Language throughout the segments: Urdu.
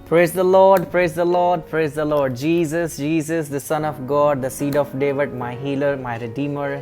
Praise the Lord, praise the Lord, praise the Lord. Jesus, Jesus, the Son of God, the seed of David, my healer, my redeemer.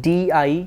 DIKAIOO,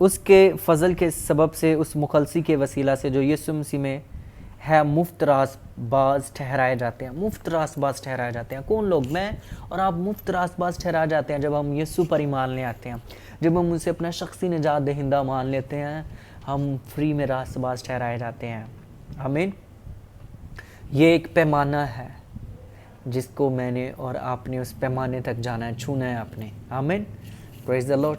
اس کے فضل کے سبب سے، اس مخلصی کے وسیلہ سے جو یسوع مسیح میں ہے، مفت راست باز ٹھہرائے جاتے ہیں۔ مفت راست باز ٹھہرائے جاتے ہیں کون لوگ؟ میں اور آپ مفت راست باز ٹھہرائے جاتے ہیں جب ہم یسوع پر ایمان لے آتے ہیں، جب ہم اسے اپنا شخصی نجات دہندہ مان لیتے ہیں، ہم فری میں راست باز ٹھہرائے جاتے ہیں۔ آمین۔ یہ ایک پیمانہ ہے جس کو میں نے اور آپ نے اس پیمانے تک جانا ہے، چھونا ہے آپ نے۔ آمین۔ Praise the lord.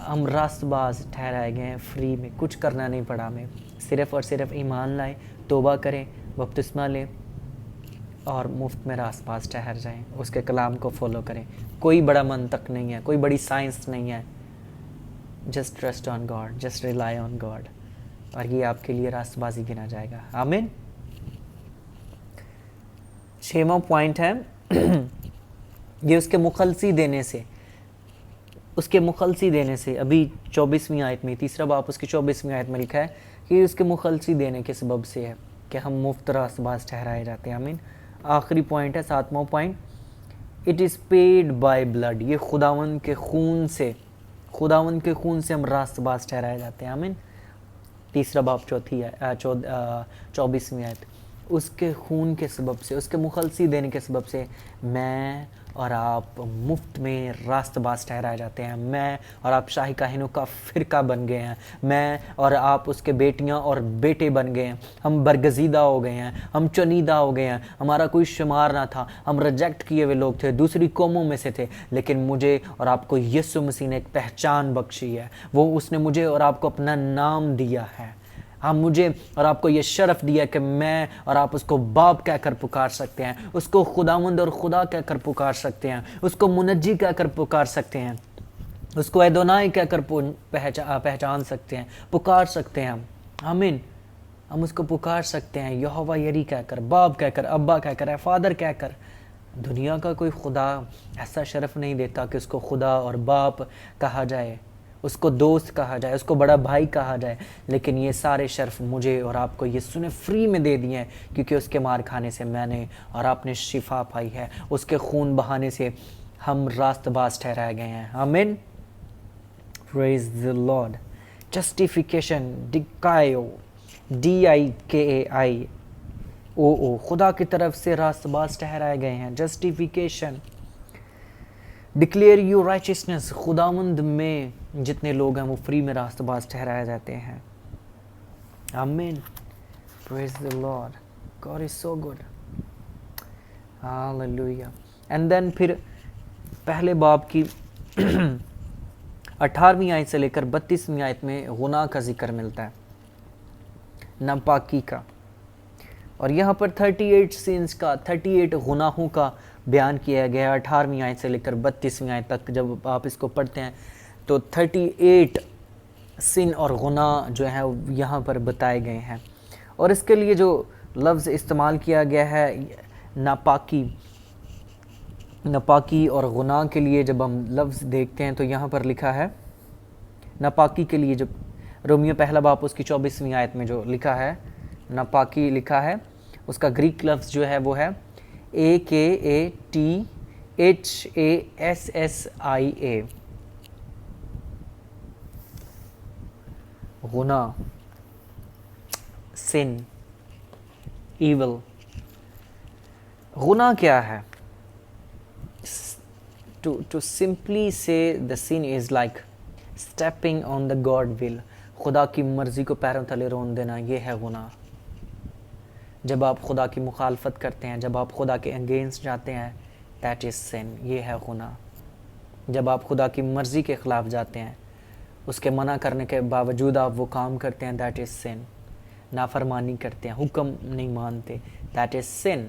ہم راست باز ٹھہرائے گئے ہیں، فری میں، کچھ کرنا نہیں پڑا ہمیں، صرف اور صرف ایمان لائیں، توبہ کریں، بپتسمہ لیں اور مفت میں راست باز ٹھہر جائیں، اس کے کلام کو فالو کریں۔ کوئی بڑا منطق نہیں ہے، کوئی بڑی سائنس نہیں ہے، just trust on God, just rely on God, اور یہ آپ کے لیے راست بازی گنا جائے گا۔ آمین۔ 6واں پوائنٹ ہے یہ اس کے مخلصی دینے سے، اس کے مخلصی دینے سے۔ ابھی 24ویں آیت میں، تیسرا باب اس کی 24ویں آیت میں لکھا ہے کہ اس کے مخلصی دینے کے سبب سے ہے کہ ہم مفت راست باز ٹھہرائے جاتے ہیں۔ آمین۔ آخری پوائنٹ ہے 7واں point, it is paid by blood, یہ خداوند کے خون سے، خداوند کے خون سے ہم راست باز ٹھہرائے جاتے ہیں۔ آمین۔ تیسرا باب 24ویں آیت، اس کے خون کے سبب سے، اس کے مخلصی دینے کے سبب سے میں اور آپ مفت میں راست باز ٹھہرائے جاتے ہیں۔ میں اور آپ شاہی کاہنوں کا فرقہ بن گئے ہیں، میں اور آپ اس کے بیٹیاں اور بیٹے بن گئے ہیں، ہم برگزیدہ ہو گئے ہیں، ہم چنیدہ ہو گئے ہیں، ہمارا کوئی شمار نہ تھا، ہم ریجیکٹ کیے ہوئے لوگ تھے، دوسری قوموں میں سے تھے، لیکن مجھے اور آپ کو یسوع مسیح نے ایک پہچان بخشی ہے، وہ اس نے مجھے اور آپ کو اپنا نام دیا ہے۔ ہم مجھے اور آپ کو یہ شرف دیا کہ میں اور آپ اس کو باپ کہہ کر پکار سکتے ہیں، اس کو خداوند اور خدا کہہ کر پکار سکتے ہیں، اس کو منجی کہہ کر پکار سکتے ہیں، اس کو ادونائی کہہ کر پہچان سکتے ہیں، پکار سکتے ہیں ہم۔ آمین۔ ہم اس کو پکار سکتے ہیں یہوہ یری کہہ کر، باپ کہہ کر، ابا کہہ کر، اے فادر کہہ کر۔ دنیا کا کوئی خدا ایسا شرف نہیں دیتا کہ اس کو خدا اور باپ کہا جائے، اس کو دوست کہا جائے، اس کو بڑا بھائی کہا جائے، لیکن یہ سارے شرف مجھے اور آپ کو یسوع نے فری میں دے دیے ہیں، کیونکہ اس کے مار کھانے سے میں نے اور آپ نے شفا پائی ہے، اس کے خون بہانے سے ہم راست باز ٹھہرائے گئے ہیں۔ آمین۔ Praise the lord. Justification, ڈکائیو، DIKAIOO، خدا کی طرف سے راست باز ٹھہرائے گئے ہیں۔ جسٹیفیکیشن، ڈکلیئر یور رائچسنس، خداوند میں جتنے لوگ ہیں وہ فری میں راست باز ٹھہرائے جاتے ہیں۔ آمین۔ Praise the Lord, God is so good, hallelujah. And then پھر پہلے باب کی 18ویں آیت سے لے کر 32ویں آیت میں گناہ کا ذکر ملتا ہے، ناپاکی کا، اور یہاں پر 38 سینس کا، 38 گناہوں کا بیان کیا گیا ہے 18ویں آیت سے لے کر 32ویں آیت تک۔ جب آپ اس کو پڑھتے ہیں تو 38 سن اور گناہ جو ہیں یہاں پر بتائے گئے ہیں، اور اس کے لیے جو لفظ استعمال کیا گیا ہے ناپاکی، ناپاکی اور گناہ کے لیے جب ہم لفظ دیکھتے ہیں تو یہاں پر لکھا ہے ناپاکی کے لیے، جب رومیو پہلا باب اس کی 24ویں آیت میں جو لکھا ہے ناپاکی لکھا ہے، اس کا گریک لفظ جو ہے وہ ہے AKATHASSIA، گناہ، سن، ایول۔ گناہ کیا ہے؟ To simply say the sin is like stepping on the God will، خدا کی مرضی کو پیروں تلے رون دینا، یہ ہے گناہ۔ جب آپ خدا کی مخالفت کرتے ہیں، جب آپ خدا کے اگینسٹ جاتے ہیں، that is sin، یہ ہے گناہ۔ جب آپ خدا کی مرضی کے خلاف جاتے ہیں، اس کے منع کرنے کے باوجود آپ وہ کام کرتے ہیں، that is sin۔ نافرمانی کرتے ہیں، حکم نہیں مانتے، that is sin۔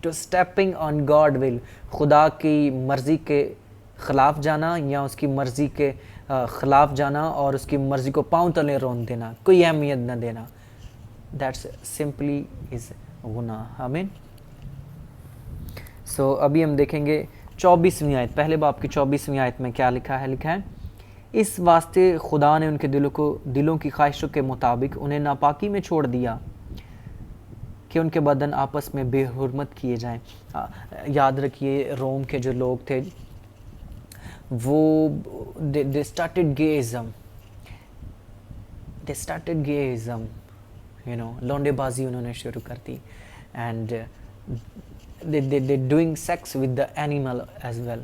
to stepping on God will، خدا کی مرضی کے خلاف جانا یا اس کی مرضی کے خلاف جانا اور اس کی مرضی کو پاؤں تلے رون دینا، کوئی اہمیت نہ دینا، that's simply is گناہ۔ آمین۔ سو ابھی ہم دیکھیں گے 24ویں آیت، پہلے باب کی 24ویں آیت میں کیا لکھا ہے؟ لکھا ہے اس واسطے خدا نے ان کے دلوں کی خواہشوں کے مطابق انہیں ناپاکی میں چھوڑ دیا کہ ان کے بدن آپس میں بے حرمت کیے جائیں۔ یاد رکھیے روم کے جو لوگ تھے وہ they started gayism, you know, لونڈے بازی انہوں نے شروع کر دی, and they doing sex with the animal as well.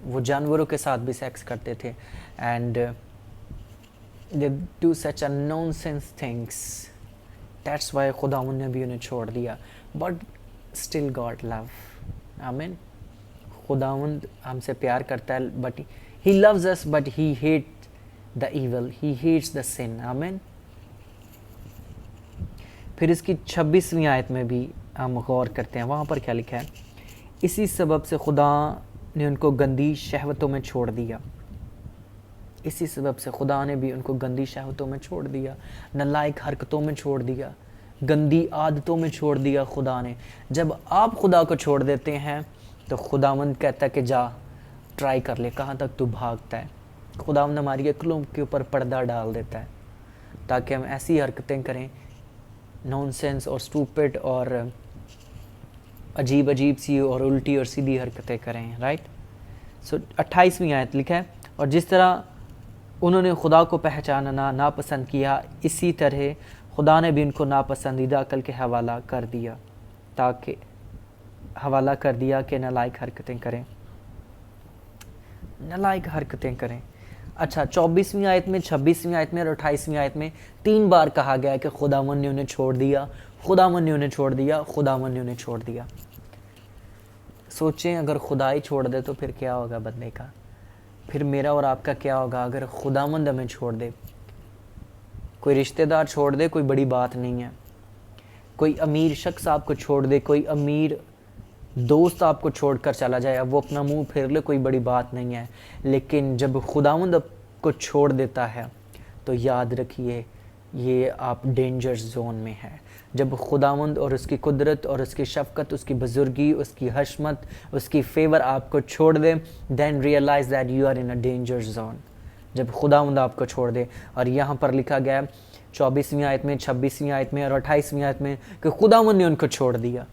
وہ جانوروں کے ساتھ بھی سیکس کرتے تھے, and they do such a nonsense things. That's why خداوند نے بھی انہیں چھوڑ دیا, but still God love. Amen. خداوند ہم سے پیار کرتا ہے, but he loves us, but he hates the evil, he hates the sin. Amen. پھر اس کی 26ویں آیت میں بھی ہم غور کرتے ہیں, وہاں پر کیا لکھا ہے, اسی سبب سے خدا نے ان کو گندی شہوتوں میں چھوڑ دیا. اسی سبب سے خدا نے بھی ان کو گندی شہوتوں میں چھوڑ دیا, نالائق حرکتوں میں چھوڑ دیا, گندی عادتوں میں چھوڑ دیا خدا نے. جب آپ خدا کو چھوڑ دیتے ہیں تو خداوند کہتا ہے کہ جا ٹرائی کر لے, کہاں تک تو بھاگتا ہے. خداوند ہماری عقلوں کے اوپر پردہ ڈال دیتا ہے تاکہ ہم ایسی حرکتیں کریں, نان سینس اور اسٹوپڈ اور عجیب سی اور الٹی اور سیدھی حرکتیں کریں, رائٹ. سو 28ویں آیت لکھا ہے, اور جس طرح انہوں نے خدا کو پہچاننا ناپسند کیا, اسی طرح خدا نے بھی ان کو ناپسندیدہ عقل کے حوالہ کر دیا کہ نالائق حرکتیں کریں. اچھا, 24ویں آیت میں, 26ویں آیت میں اور 28ویں آیت میں 3 بار کہا گیا ہے کہ خداوند نے انہیں چھوڑ دیا, خداوند نے انہیں چھوڑ دیا, خداوند نے انہیں چھوڑ دیا. سوچیں اگر خدا ہی چھوڑ دے تو پھر کیا ہوگا بندے کا, پھر میرا اور آپ کا کیا ہوگا اگر خداوند ہمیں چھوڑ دے. کوئی رشتہ دار چھوڑ دے کوئی بڑی بات نہیں ہے, کوئی امیر شخص آپ کو چھوڑ دے, کوئی امیر دوست آپ کو چھوڑ کر چلا جائے, اب وہ اپنا منہ پھیر لے, کوئی بڑی بات نہیں ہے. لیکن جب خداوند آپ کو چھوڑ دیتا ہے تو یاد رکھیے یہ آپ ڈینجر زون میں ہے. جب خداوند اور اس کی قدرت اور اس کی شفقت, اس کی بزرگی, اس کی حشمت, اس کی فیور آپ کو چھوڑ دے, then realize that you are in a danger zone. جب خداوند آپ کو چھوڑ دے, اور یہاں پر لکھا گیا 24ویں آیت میں, 26ویں آیت میں اور 28ویں آیت میں کہ خداوند نے ان کو چھوڑ دیا.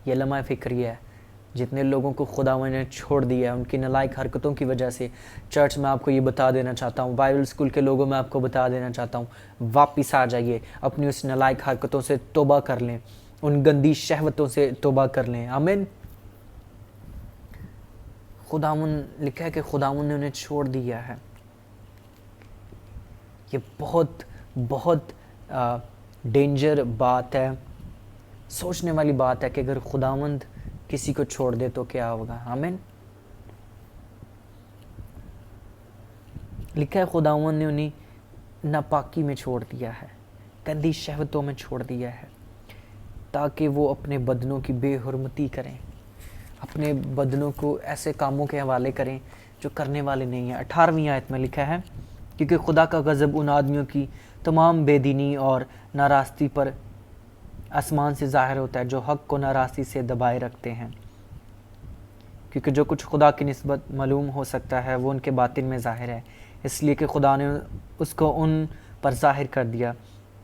یہ لمحہ فکریہ ہے, جتنے لوگوں کو خداوند نے چھوڑ دیا ان کی نالائق حرکتوں کی وجہ سے. چرچ میں آپ کو یہ بتا دینا چاہتا ہوں, بائبل اسکول کے لوگوں میں آپ کو بتا دینا چاہتا ہوں, واپس آ جائیے, اپنی اس نالائق حرکتوں سے توبہ کر لیں, ان گندی شہوتوں سے توبہ کر لیں. آمین. خداوند لکھا ہے کہ خداوند نے انہیں چھوڑ دیا ہے. یہ بہت بہت ڈینجر بات ہے, سوچنے والی بات ہے کہ اگر خداوند کسی کو چھوڑ دے تو کیا ہوگا. آمین. لکھا ہے خداوند نے انہیں ناپاکی میں چھوڑ دیا ہے, گندی شہوتوں میں چھوڑ دیا ہے, تاکہ وہ اپنے بدنوں کی بے حرمتی کریں, اپنے بدنوں کو ایسے کاموں کے حوالے کریں جو کرنے والے نہیں ہیں. 18ویں آیت میں لکھا ہے, کیونکہ خدا کا غضب ان آدمیوں کی تمام بے دینی اور ناراستی پر آسمان سے ظاہر ہوتا ہے جو حق کو ناراستی سے دبائے رکھتے ہیں. کیونکہ جو کچھ خدا کی نسبت معلوم ہو سکتا ہے وہ ان کے باطن میں ظاہر ہے, اس لیے کہ خدا نے اس کو ان پر ظاہر کر دیا,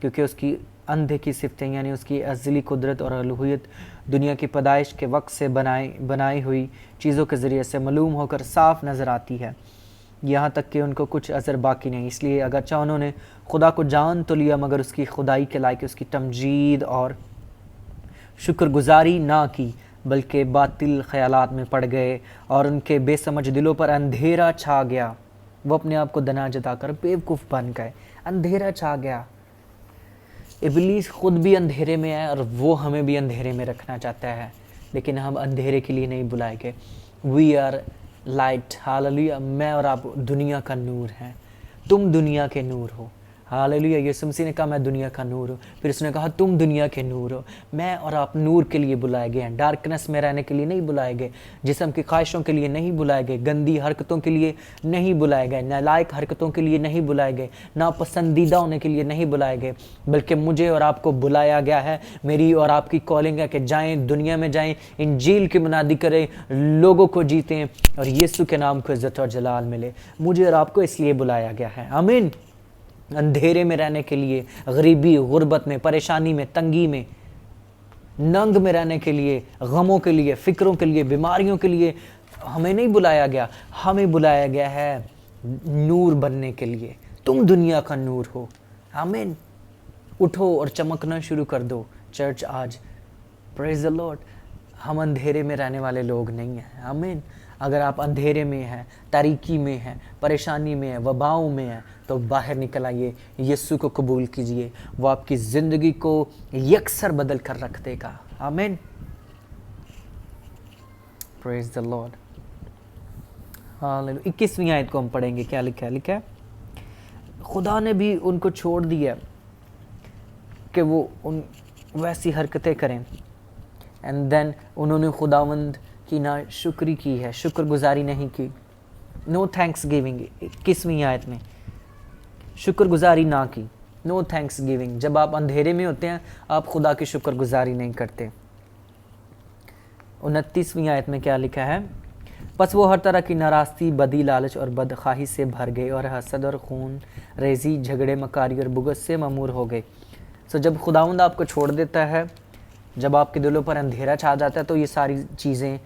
کیونکہ اس کی اندھے کی صفتیں یعنی اس کی ازلی قدرت اور الوہیت دنیا کی پیدائش کے وقت سے بنائی ہوئی چیزوں کے ذریعے سے معلوم ہو کر صاف نظر آتی ہے, یہاں تک کہ ان کو کچھ عذر باقی نہیں. اس لیے اگرچہ انہوں نے خدا کو جان تو لیا مگر اس کی خدائی کے لائق اس کی تمجید اور شکر گزاری نہ کی, بلکہ باطل خیالات میں پڑ گئے اور ان کے بے سمجھ دلوں پر اندھیرا چھا گیا. وہ اپنے آپ کو دنا جتا کر بیوقوف بن گئے, اندھیرا چھا گیا. ابلیس خود بھی اندھیرے میں ہے اور وہ ہمیں بھی اندھیرے میں رکھنا چاہتا ہے, لیکن ہم اندھیرے کے لیے نہیں بلائے گئے. We are light. ہاللیلویہ. میں اور آپ دنیا کا نور ہیں, تم دنیا کے نور ہو. ہاللیلویہ. یسوع مسیح نے کہا میں دنیا کا نور ہوں, پھر اس نے کہا تم دنیا کے نور ہو. میں اور آپ نور کے لیے بلائے گئے ہیں, ڈارکنس میں رہنے کے لیے نہیں بلائے گئے, جسم کی خواہشوں کے لیے نہیں بلائے گئے, گندی حرکتوں کے لیے نہیں بلائے گئے, نالائق حرکتوں کے لیے نہیں بلائے گئے, ناپسندیدہ ہونے کے لیے نہیں بلائے گئے, بلکہ مجھے اور آپ کو بلایا گیا ہے. میری اور آپ کی کالنگ ہے کہ جائیں, دنیا میں جائیں, انجیل کی منادی کریں, لوگوں کو جیتیں اور یسوع کے نام کو عزت اور جلال ملے. مجھے اور آپ کو اس لیے بلایا گیا ہے. آمین. اندھیرے میں رہنے کے لیے, غریبی, غربت میں, پریشانی میں, تنگی میں, ننگ میں رہنے کے لیے, غموں کے لیے, فکروں کے لیے, بیماریوں کے لیے, ہمیں نہیں بلایا گیا, ہمیں بلایا گیا ہے نور بننے کے لیے. تم دنیا کا نور ہو. آمین. اٹھو اور چمکنا شروع کر دو چرچ آج. پریز دی لارڈ. ہم اندھیرے میں رہنے والے لوگ نہیں ہیں. آمین. اگر آپ اندھیرے میں ہیں, تاریکی میں ہیں, پریشانی میں ہیں, وباؤں میں ہیں, تو باہر نکل آئیے, یسوع کو قبول کیجئے. وہ آپ کی زندگی کو یکسر بدل کر رکھ دے گا. آمین. Praise the lord. 21ویں آیت کو ہم پڑھیں گے. کیا لکھا ہے؟ لکھا ہے خدا نے بھی ان کو چھوڑ دیا کہ وہ ان ویسی حرکتیں کریں. اینڈ دین انہوں نے خداوند کی ناشکری کی ہے, شکر گزاری نہیں کی. نو تھینکس گیونگ. 21ویں آیت میں شکر گزاری نہ کی. نو تھینکس گیونگ. جب آپ اندھیرے میں ہوتے ہیں آپ خدا کی شکر گزاری نہیں کرتے. 29ویں آیت میں کیا لکھا ہے؟ پس وہ ہر طرح کی ناراستی, بدی, لالچ اور بدخواہی سے بھر گئے اور حسد اور خون ریزی, جھگڑے, مکاری اور بغض سے مامور ہو گئے. سو جب خداوند آپ کو چھوڑ دیتا ہے, جب آپ کے دلوں پر اندھیرا چھا جاتا ہے, تو یہ ساری چیزیں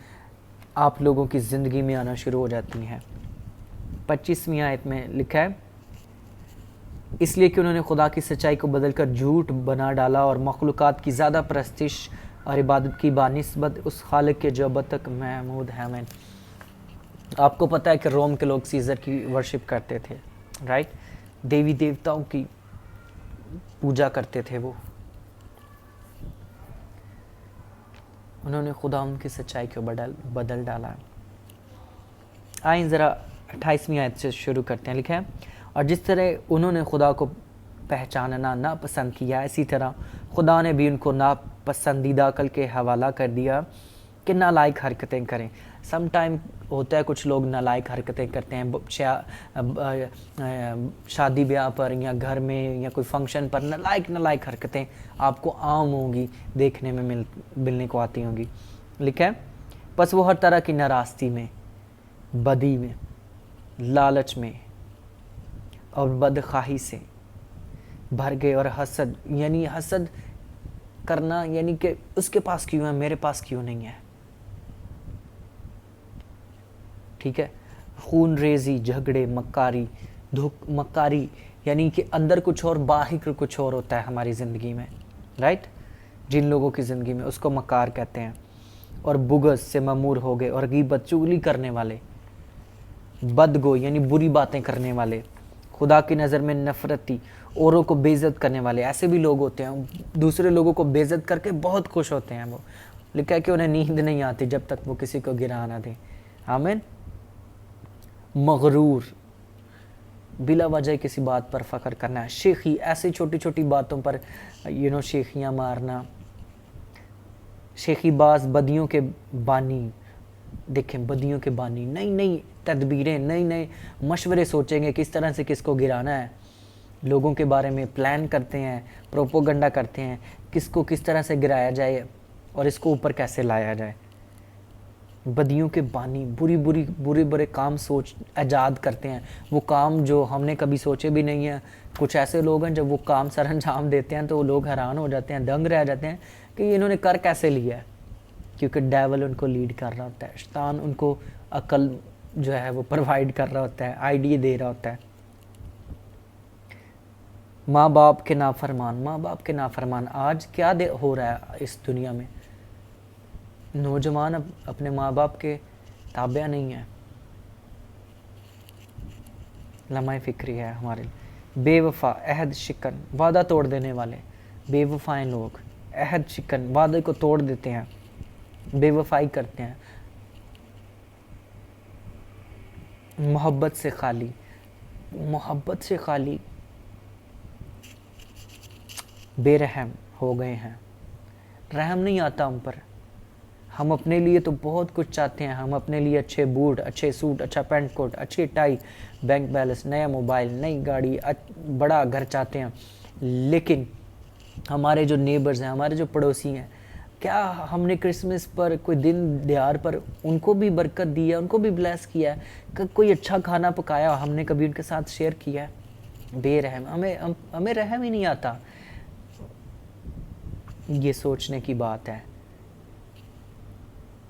آپ لوگوں کی زندگی میں آنا شروع ہو جاتی ہیں. 25ویں آیت میں لکھا ہے اس لیے کہ انہوں نے خدا کی سچائی کو بدل کر جھوٹ بنا ڈالا اور مخلوقات کی زیادہ پرستش اور عبادت کی بانسبت اس خالق کے جو اب تک محمود ہے. آمین. آپ کو پتہ ہے کہ روم کے لوگ سیزر کی ورشپ کرتے تھے, رائٹ؟ دیوی دیوتاؤں کی پوجا کرتے تھے. وہ انہوں نے خدا ان کی سچائی کو بدل ڈالا. آئیں ذرا 28ویں آیت سے شروع کرتے ہیں. لکھا ہے اور جس طرح انہوں نے خدا کو پہچاننا ناپسند کیا, اسی طرح خدا نے بھی ان کو ناپسندیدہ عقل کے حوالہ کر دیا کہ نالائق حرکتیں کریں. سم ٹائم ہوتا ہے کچھ لوگ نالائق حرکتیں کرتے ہیں شادی بیاہ پر یا گھر میں یا کوئی فنکشن پر. نالائق حرکتیں آپ کو عام ہوں گی, دیکھنے میں ملنے کو آتی ہوں گی. لکھا ہے پس وہ ہر طرح کی ناراستی میں, بدی میں, لالچ میں اور بدخواہی سے بھر گئے اور حسد, یعنی حسد کرنا, یعنی کہ اس کے پاس کیوں ہے, میرے پاس کیوں نہیں ہے. ٹھیک ہے. خون ریزی, جھگڑے, مکاری, یعنی کہ اندر کچھ اور باہر کچھ اور ہوتا ہے ہماری زندگی میں, رائٹ؟ جن لوگوں کی زندگی میں اس کو مکار کہتے ہیں. اور بغض سے مامور ہو گئے, اور غیبت, چغلی کرنے والے, بدگو یعنی بری باتیں کرنے والے, خدا کی نظر میں نفرتی, اوروں کو بے عزت کرنے والے. ایسے بھی لوگ ہوتے ہیں دوسرے لوگوں کو بے عزت کر کے بہت خوش ہوتے ہیں. وہ لکھا ہے کہ انہیں نیند نہیں آتی جب تک وہ کسی کو گرا نہ دیں. آمین. مغرور, بلا وجہ کسی بات پر فخر کرنا ہے. شیخی, ایسی چھوٹی چھوٹی باتوں پر شیخیاں مارنا. شیخی باز, بدیوں کے بانی. دیکھیں بدیوں کے بانی, نئی نئی تدبیریں, نئی نئے مشورے سوچیں گے کس طرح سے کس کو گرانا ہے. لوگوں کے بارے میں پلان کرتے ہیں, پروپوگنڈا کرتے ہیں, کس کو کس طرح سے گرایا جائے اور اس کو اوپر کیسے لایا جائے. بدیوں کے بانی, برے برے کام سوچ ایجاد کرتے ہیں. وہ کام جو ہم نے کبھی سوچے بھی نہیں ہیں. کچھ ایسے لوگ ہیں جب وہ کام سر انجام دیتے ہیں تو وہ لوگ حیران ہو جاتے ہیں, دنگ رہ جاتے ہیں کہ انہوں نے کر کیسے لیا ہے. کیونکہ ڈیول ان کو لیڈ کر رہا ہوتا ہے, شیطان ان کو عقل جو ہے وہ پرووائڈ کر رہا ہوتا ہے, آئیڈیا دے رہا ہوتا ہے. ماں باپ کے نافرمان, آج کیا ہو رہا ہے اس دنیا میں. نوجوان اب اپنے ماں باپ کے تابع نہیں ہیں. لمحہ فکری ہے ہمارے لیے. بے وفا, عہد شکن, وعدہ توڑ دینے والے. بے وفائیں لوگ, عہد شکن, وعدے کو توڑ دیتے ہیں, بے وفائی کرتے ہیں. محبت سے خالی, بے رحم ہو گئے ہیں. رحم نہیں آتا ہم پر. ہم اپنے لیے تو بہت کچھ چاہتے ہیں. ہم اپنے لیے اچھے بوٹ, اچھے سوٹ, اچھا پینٹ کوٹ, اچھی ٹائی, بینک بیلنس, نیا موبائل, نئی گاڑی, بڑا گھر چاہتے ہیں. لیکن ہمارے جو نیبرز ہیں, ہمارے جو پڑوسی ہیں, کیا ہم نے کرسمس پر, کوئی دن دیار پر ان کو بھی برکت دی ہے, ان کو بھی بلیس کیا ہے, کہ کوئی اچھا کھانا پکایا ہم نے کبھی ان کے ساتھ شیئر کیا ہے. بے رحم, ہمیں رحم ہی نہیں آتا. یہ سوچنے کی بات ہے.